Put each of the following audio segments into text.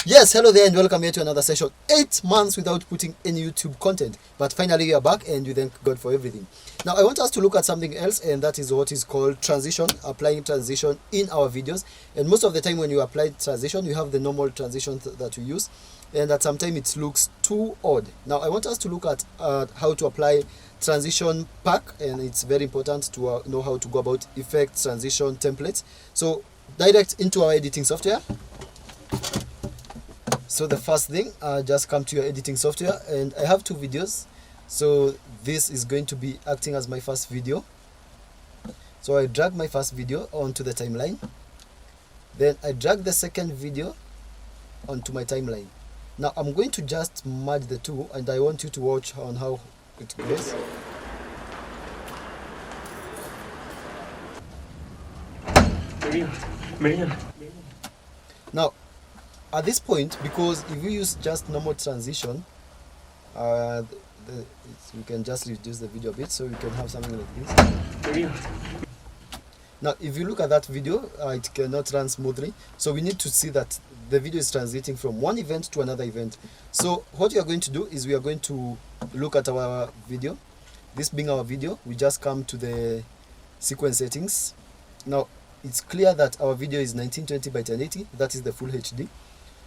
Yes, hello there and welcome here to another session. 8 months without putting any YouTube content, but finally you are back and you thank God for everything. Now I want us to look at something else, and that is what is called transition, applying transition in our videos. And most of the time when you apply transition, you have the normal transition that we use, and at some time it looks too odd. Now I want us to look at how to apply transition pack, and it's very important to know how to go about effect transition templates. So direct into our editing software. So the first thing, just come to your editing software, and I have two videos. So this is going to be acting as my first video. So I drag my first video onto the timeline. Then I drag the second video onto my timeline. Now I'm going to just merge the two, and I want you to watch on how it goes. Now at this point, because if you use just normal transition, we can just reduce the video a bit so we can have something like this. Now if you look at that video, it cannot run smoothly, so we need to see that the video is transiting from one event to another event. So what we are going to do is we are going to look at our video. This being our video, we just come to the sequence settings. Now it's clear that our video is 1920 by 1080, that is the full HD.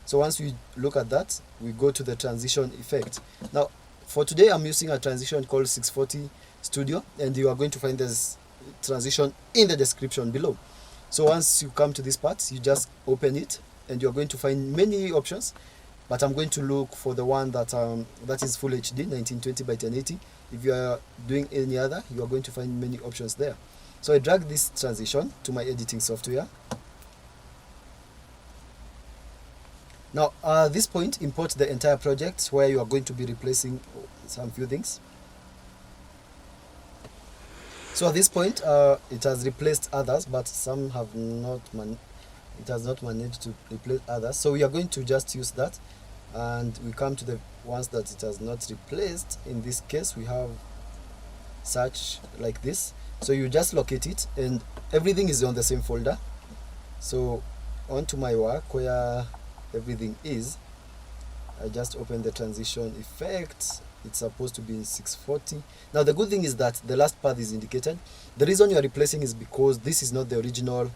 So once we look at that, we go to the transition effect. Now for today I'm using a transition called 640 Studio, and you are going to find this transition in the description below. So once you come to this part, you just open it and you're going to find many options, but I'm going to look for the one that is full HD 1920 by 1080. If you are doing any other, you are going to find many options there. So I drag this transition to my editing software. Now at this point, import the entire project where you are going to be replacing some few things. So at this point, it has replaced others, but some have not it has not managed to replace others. So we are going to just use that, and we come to the ones that it has not replaced. In this case, we have search like this. So you just locate it, and everything is on the same folder. So onto my work where everything is, I just open the transition effect. It's supposed to be in 640. Now the good thing is that the last path is indicated. The reason you are replacing is because this is not the original.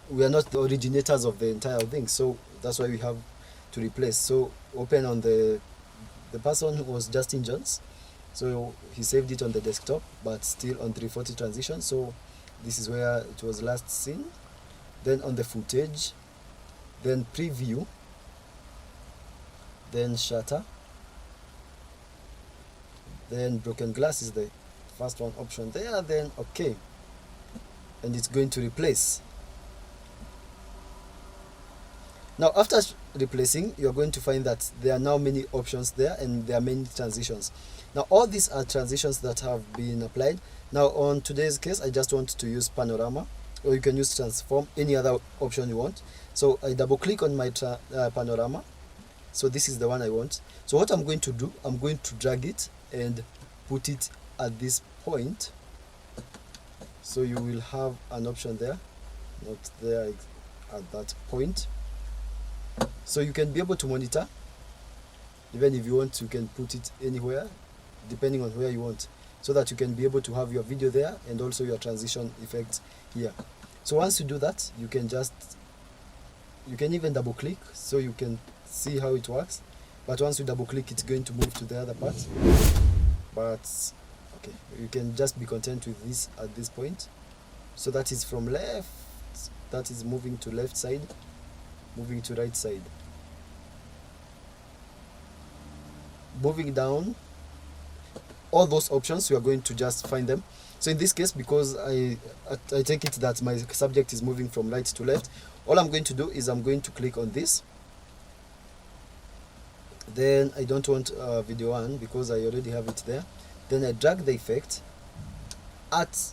We are not the originators of the entire thing, so that's why we have to replace. So open on the person who was Justin Jones, so he saved it on the desktop but still on 340 transition. So this is where it was last seen. Then on the footage, then preview, then shutter, then broken glass is the first one option there, then okay, and it's going to replace. Now after replacing, you're going to find that there are now many options there, and there are many transitions. Now all these are transitions that have been applied. Now on today's case, I just want to use panorama, or you can use transform, any other option you want. So I double click on my panorama. So this is the one I want. So what I'm going to do, I'm going to drag it and put it at this point. So you will have an option there, not there at that point. So you can be able to monitor. Even if you want, you can put it anywhere depending on where you want, so that you can be able to have your video there and also your transition effect here. So once you do that, you can even double click so you can see how it works. But once you double click, it's going to move to the other part. But okay, you can just be content with this at this point. So that is from left, that is moving to left side, moving to right side, moving down. All those options, you are going to just find them. So in this case, because I take it that my subject is moving from right to left, all I'm going to do is I'm going to click on this. Then I don't want video 1 because I already have it there. Then I drag the effect at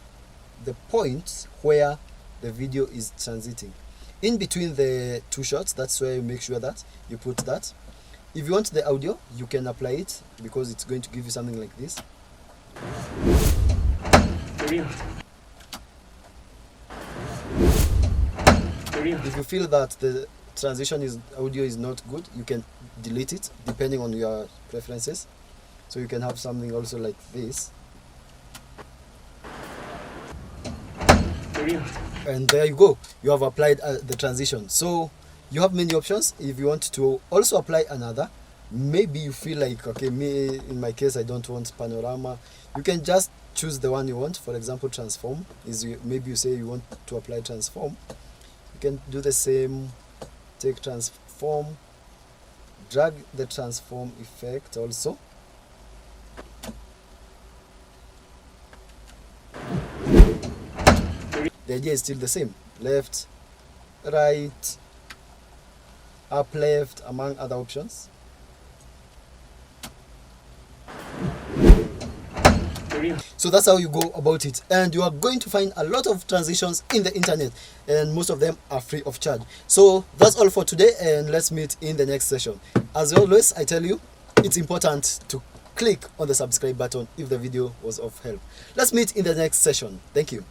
the point where the video is transiting. In between the two shots, that's where you make sure that you put that. If you want the audio, you can apply it, because it's going to give you something like this. If you feel that audio is not good, you can delete it depending on your preferences. So you can have something also like this, and there you go, you have applied the transition. So you have many options. If you want to also apply another, maybe you feel like, okay, me in my case I don't want panorama, you can just choose the one you want. For example, transform maybe you say you want to apply transform, you can do the same, take transform, drag the transform effect also. The idea is still the same: left, right, up, left, among other options. So that's how you go about it, and you are going to find a lot of transitions in the internet, and most of them are free of charge. So that's all for today, and let's meet in the next session. As always, I tell you, it's important to click on the subscribe button if the video was of help. Let's meet in the next session. Thank you.